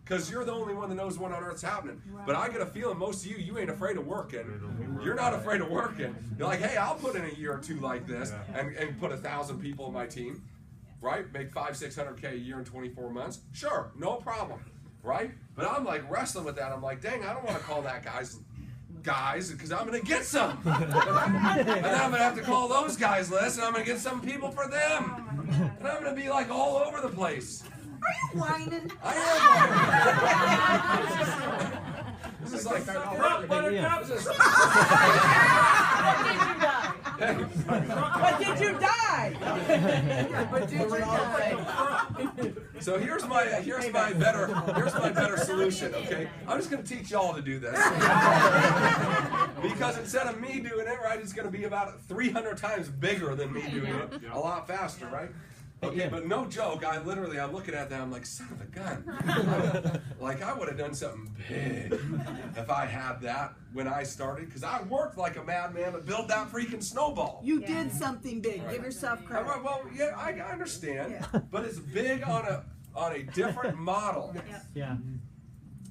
because you're the only one that knows what on earth's happening. But I get a feeling most of you ain't afraid of working. You're not afraid of working. You're like, hey, I'll put in a year or 2 like this and put 1,000 people in my team, right? Make $500-600K a year in 24 months. Sure, no problem, right? But I'm like wrestling with that. I'm like, dang, I don't want to call that guys, because I'm going to get some. And then I'm going to have to call those guys list, and I'm going to get some people for them. And I'm going to be like all over the place. Are you whining? I am. This is like But did you die? So here's my better solution. Okay, I'm just going to teach y'all to do this because instead of me doing it, right, it's going to be about 300 times bigger than me doing it, a lot faster, right? Okay, but no joke, I'm looking at that, I'm like, son of a gun. Like, I would have done something big if I had that when I started, because I worked like a madman to build that freaking snowball. You did something big. Give yourself credit. Well, yeah, I understand, but it's big on a different model. Yeah.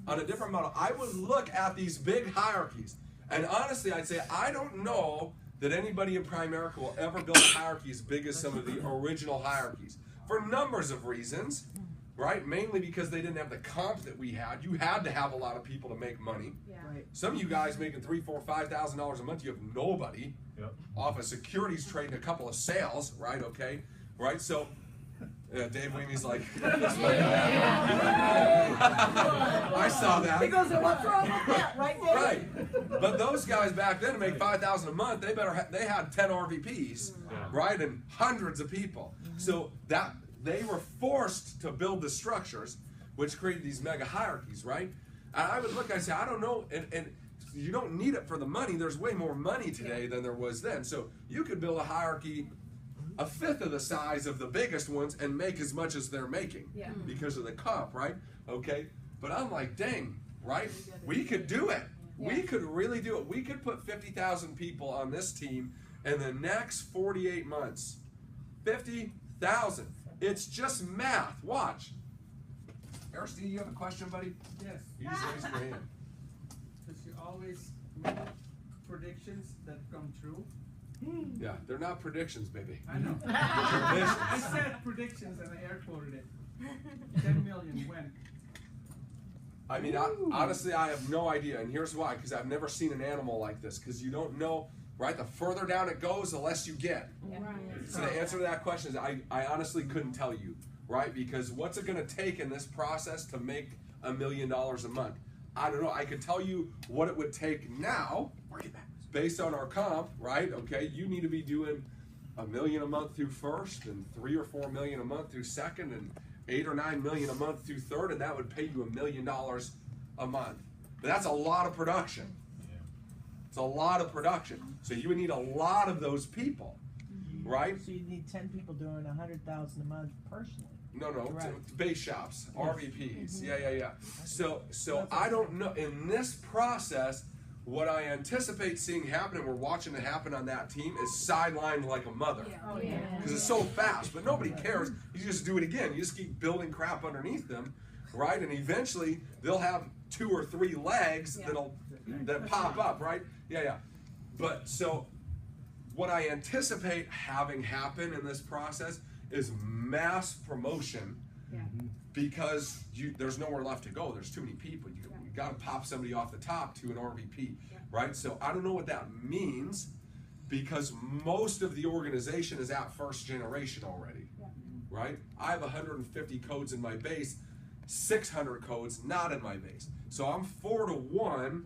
On a different model. I would look at these big hierarchies, and honestly, I'd say, I don't know that anybody in Primerica will ever build a hierarchy as big as some of the original hierarchies. For numbers of reasons, right? Mainly because they didn't have the comp that we had. You had to have a lot of people to make money. Yeah. Right. Some of you guys making $3,000, $4,000, $5,000 a month, you have nobody. Yep. Off of securities trading a couple of sales, right? Okay, right? So, Dave Weemy's like, I saw that. He goes, what's wrong with that, right, Dave? Right, but those guys back then to make $5,000 a month, they had 10 RVPs, right, and hundreds of people. So that they were forced to build the structures, which created these mega hierarchies, right? And I would look, I say, I don't know, and you don't need it for the money. There's way more money today than there was then. So you could build a hierarchy a fifth of the size of the biggest ones and make as much as they're making because of the comp, right? Okay, but I'm like, dang, right? We could do it. We could really do it. We could put 50,000 people on this team in the next 48 months. 50,000. It's just math. Watch. Aristide, you have a question, buddy? Yes, You just raise your hand. because you always make predictions that come true. Yeah, they're not predictions, baby. I know. They're I visions. said predictions and I air quoted it. 10 million when? I mean, honestly, I have no idea, and here's why: because I've never seen an animal like this. Because you don't know, right? The further down it goes, the less you get. So the answer to that question is, I honestly couldn't tell you, right? Because what's it going to take in this process to make $1 million a month? I don't know. I could tell you what it would take now, based on our comp, right? Okay, you need to be doing $1 million a month through first, and $3 or $4 million a month through second, and $8 or $9 million a month through third, and that would pay you $1 million a month. But that's a lot of production. It's a lot of production. So you would need a lot of those people, right? So you need 10 people doing 100,000 a month personally. No, Correct. base shops, RVPs, yeah. So I don't know, in this process, what I anticipate seeing happen, and we're watching it happen on that team, is sidelined like a mother. Oh, yeah. Because it's so fast, but nobody cares. You just do it again. You just keep building crap underneath them, right? And eventually, they'll have 2 or 3 legs that pop up, right? Yeah. But so, what I anticipate having happen in this process is mass promotion, because there's nowhere left to go. There's too many people. You got to pop somebody off the top to an RVP, right? So I don't know what that means, because most of the organization is at first generation already, right? I have 150 codes in my base, 600 codes not in my base. So I'm 4 to 1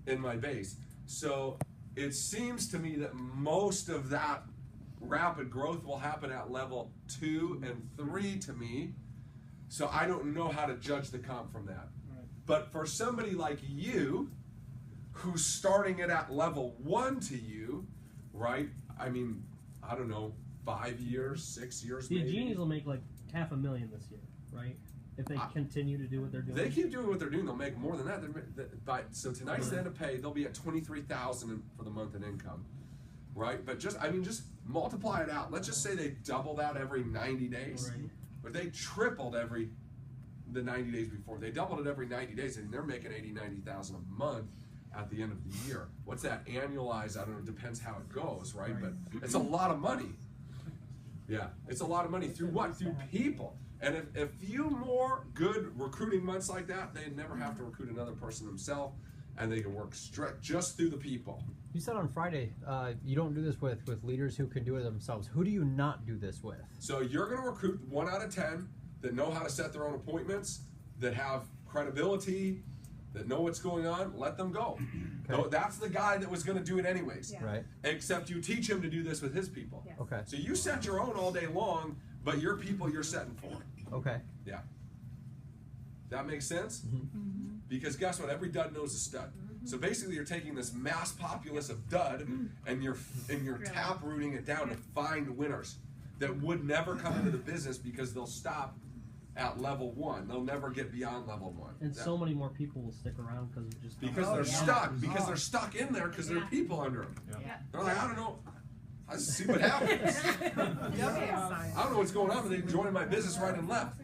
in my base. So it seems to me that most of that rapid growth will happen at level 2 and 3 to me. So I don't know how to judge the comp from that. But for somebody like you, who's starting it at level 1 to you, right? I mean, I don't know, 5 years, 6 years The maybe. genies will make like $500,000 this year, right? If they continue to do what they're doing. They keep doing what they're doing, they'll make more than that. So tonight's the end of pay, they'll be at $23,000 for the month in income, right? But just multiply it out. Let's just say they double that every 90 days, Right. but they tripled the 90 days before. They doubled it every 90 days, and they're making $80,000-$90,000 a month at the end of the year. What's that annualized? I don't know. It depends how it goes, right? But it's a lot of money. Yeah, it's a lot of money through what? Through people. And if a few more good recruiting months like that, they never have to recruit another person themselves, and they can work straight just through the people. You said on Friday you don't do this with leaders who can do it themselves. Who do you not do this with? So you're going to recruit 1 out of 10 that know how to set their own appointments, that have credibility, that know what's going on. Let them go. Okay. No, that's the guy that was going to do it anyways. Right. Except you teach him to do this with his people. Okay. So you set your own all day long, but your people you're setting for. Okay. Yeah. That makes sense? Because guess what? Every dud knows a stud. So basically you're taking this mass populace of dud and you're tap rooting it down to find winners that would never come into the business because they'll stop at level 1. They'll never get beyond level 1. And so many more people will stick around because they're stuck. Because they're stuck in there because there are people under them. They're like, I don't know. I just see what happens. I don't know what's going on, but they join my business right and left.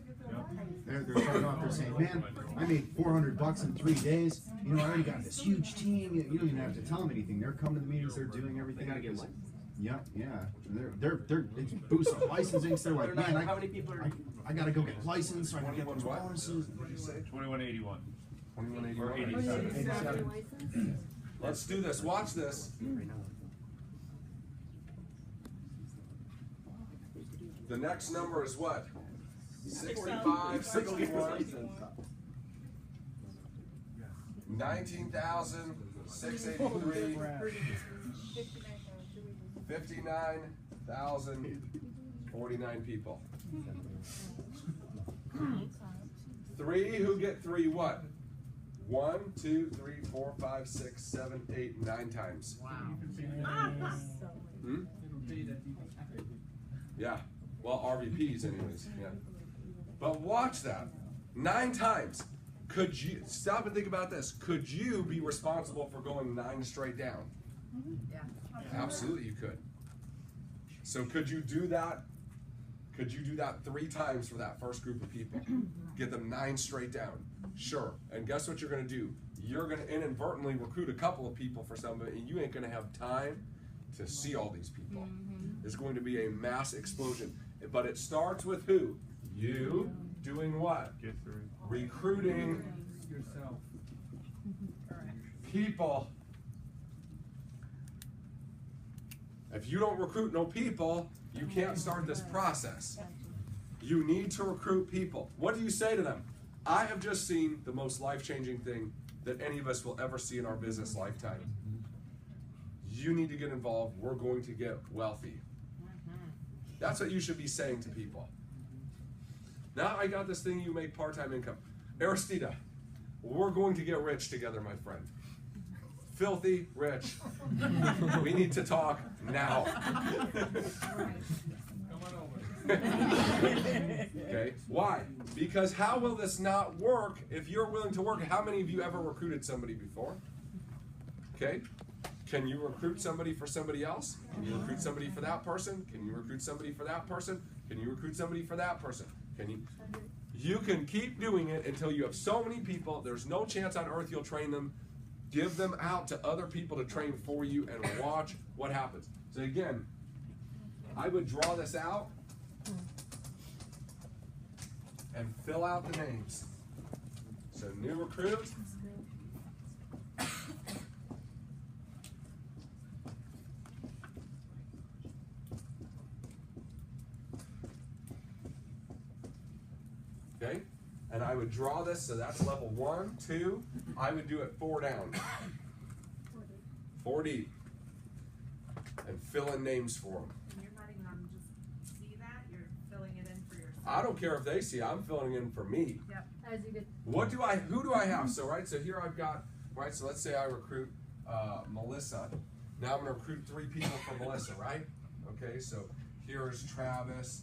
They're starting off there saying, man, I made $400 in 3 days. You know, I already got this huge team. You don't even have to tell them anything. They're coming to the meetings. They're doing everything. They gotta get one. Yeah. They're it's boost of licensing. So they're like, man, how many people are? I gotta go get licensed so I can get those 21 what? bonuses. 2181. 2181. 87. Let's do this. Watch this. The next number is what? 65, 61, 19,683, 59,049 people. 3 who get 3 what? 1, 2, 3, 4, 5, 6, 7, 8, 9 times. Wow. Hmm? Yeah. Well, RVPs anyways. Yeah. But watch that. 9 times. Could you stop and think about this? Could you be responsible for going 9 straight down? Yeah. Absolutely you could. So could you do that? Could you do that 3 times for that first group of people? Get them 9 straight down. Sure. And guess what you're gonna do? You're gonna inadvertently recruit a couple of people for somebody, and you ain't gonna have time to see all these people. It's going to be a mass explosion. But it starts with who? You doing what? Get through. Recruiting Yourself. people. If you don't recruit no people, you can't start this process. You need to recruit people. What do you say to them? I have just seen the most life-changing thing that any of us will ever see in our business lifetime. You need to get involved. We're going to get wealthy. That's what you should be saying to people. Now I got this thing, you make part-time income. Aristida, we're going to get rich together, my friend. Filthy rich. We need to talk now. Okay, why? Because how will this not work if you're willing to work? How many of you ever recruited somebody before? Okay, can you recruit somebody for somebody else? Can you recruit somebody for that person? Can you recruit somebody for that person? Can you recruit somebody for that person? Can you? You can keep doing it until you have so many people, there's no chance on earth you'll train them. Give them out to other people to train for you and watch what happens. So again, I would draw this out and fill out the names. So new recruit. Okay, and I would draw this, so that's level 1, 2. I would do it 4 down. 4 deep. And fill in names for them. And you're not even gonna just see that, you're filling it in for yourself. I don't care if they see, I'm filling in for me. Yep. As you get. Who do I have? So, right, so here I've got, right, so let's say I recruit Melissa. Now I'm gonna recruit 3 people for Melissa, right? Okay, so here's Travis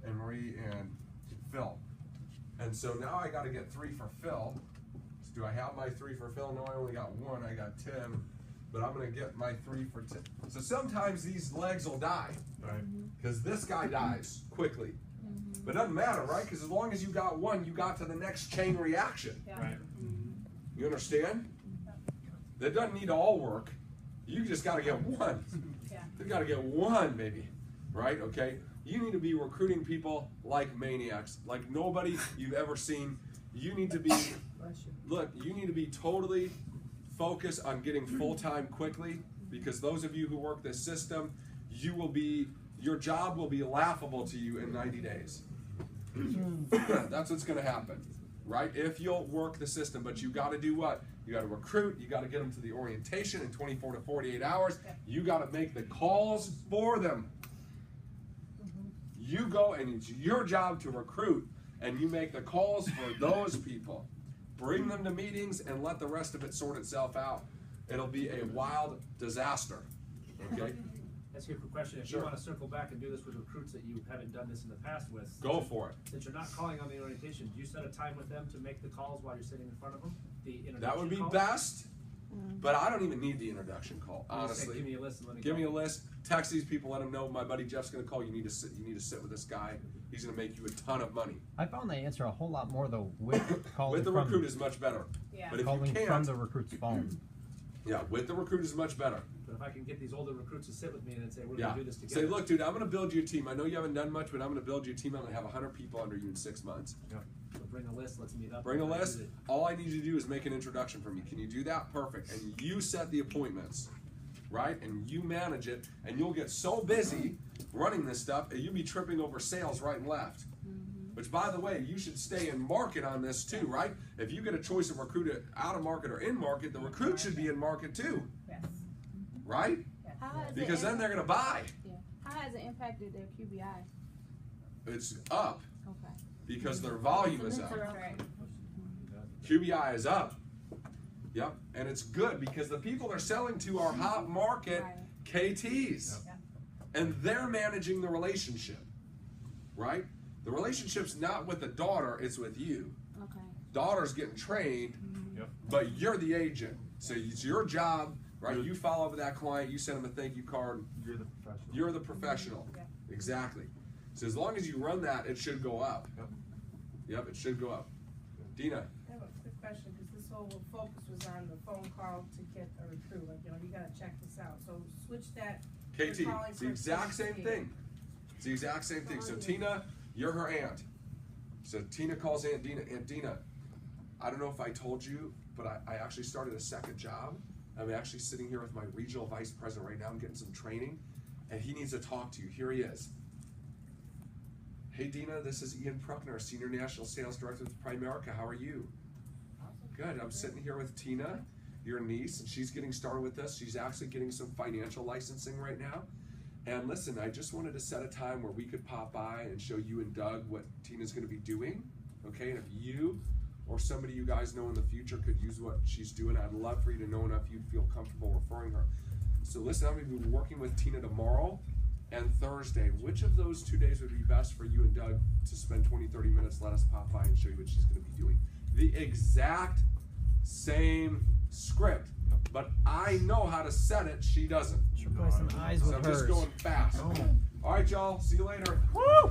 and Marie and Phil. And so now I gotta get 3 for Phil. So do I have my 3 for Phil? No, I only got 1, I got 10. But I'm gonna get my 3 for 10. So sometimes these legs will die. Right. Because this guy dies quickly. But it doesn't matter, right? Because as long as you got 1, you got to the next chain reaction. Yeah. Right. You understand? That doesn't need to all work. You just gotta get 1. Yeah. You gotta get 1, baby. Right? Okay? You need to be recruiting people like maniacs, like nobody you've ever seen. You need to be, look, you need to be totally focused on getting full-time quickly, because those of you who work this system, your job will be laughable to you in 90 days. That's what's gonna happen, right? If you'll work the system, but you gotta do what? You gotta recruit, you gotta get them to the orientation in 24 to 48 hours. You gotta make the calls for them. You go and it's your job to recruit, and you make the calls for those people. Bring them to meetings and let the rest of it sort itself out. It'll be a wild disaster, okay? That's a good question. If Sure. you want to circle back and do this with recruits that you haven't done this in the past with, Go for it. since you're not calling on the orientation, do you set a time with them to make the calls while you're sitting in front of them? The introduction That would be call? best, but I don't even need the introduction call, You just say, honestly. give me a list and let me Give go. me a list, text these people, let them know my buddy Jeff's gonna call, you need to sit with this guy. He's gonna make you a ton of money. I found they answer a whole lot more though with calling With the from, recruit is much better. Yeah. But if you calling from can't, the recruit's phone. yeah, with the recruit is much better. But if I can get these older recruits to sit with me and then say, we're Yeah. gonna do this together. Say, look, dude, I'm gonna build you a team. I know you haven't done much, but I'm gonna build you a team. I'm gonna have 100 people under you in 6 months. So bring a list, let's meet up. Bring a and list. do it. All I need you to do is make an introduction for me. Can you do that? Perfect. And you set the appointments, right? And you manage it, and you'll get so busy running this stuff, and you'll be tripping over sales right and left. Which, by the way, you should stay in market on this too, right? If you get a choice of recruit out of market or in market, the recruit should be in market too, Yes. right? How has Because it, then they're gonna buy. yeah. How has it impacted their QBI? It's up Okay. because their volume is up. QBI is up. Yep, and it's good because the people they're selling to are hot market KTs, and they're managing the relationship, right? The relationship's not with the daughter, it's with you. Okay. Daughter's getting trained, but you're the agent. So it's your job, right? You follow up with that client, you send them a thank you card. You're the professional. You're the professional. Exactly. So as long as you run that, it should go up. Yep, it should go up. Dina. I have a quick question, because this whole focus was on the phone call to get a recruit, like, you know, you gotta check this out, so switch that. to KT, calling it's the for exact same KT. thing. It's the exact same thing. So Tina, you're her aunt. So Tina calls Aunt Dina. Aunt Dina, I don't know if I told you, but I actually started a second job. I'm actually sitting here with my regional vice president right now. I'm getting some training, and he needs to talk to you. Here he is. Hey Dina, this is Ian PRUKNER, Senior National Sales Director with Primerica. How are you? Good. I'm sitting here with Tina, your niece, and she's getting started with this. She's actually getting some financial licensing right now. And listen, I just wanted to set a time where we could pop by and show you and Doug what Tina's going to be doing. Okay, and if you or somebody you guys know in the future could use what she's doing, I'd love for you to know enough you'd feel comfortable referring her. So listen, I'm going to be working with Tina tomorrow and Thursday. Which of those 2 days would be best for you and Doug to spend 20, 30 minutes, let us pop by and show you what she's going to be doing? The exact same script, but I know how to set it, she doesn't. Should play some eyes So with I'm hers. just going fast. Oh. All right, y'all, see you later. Woo!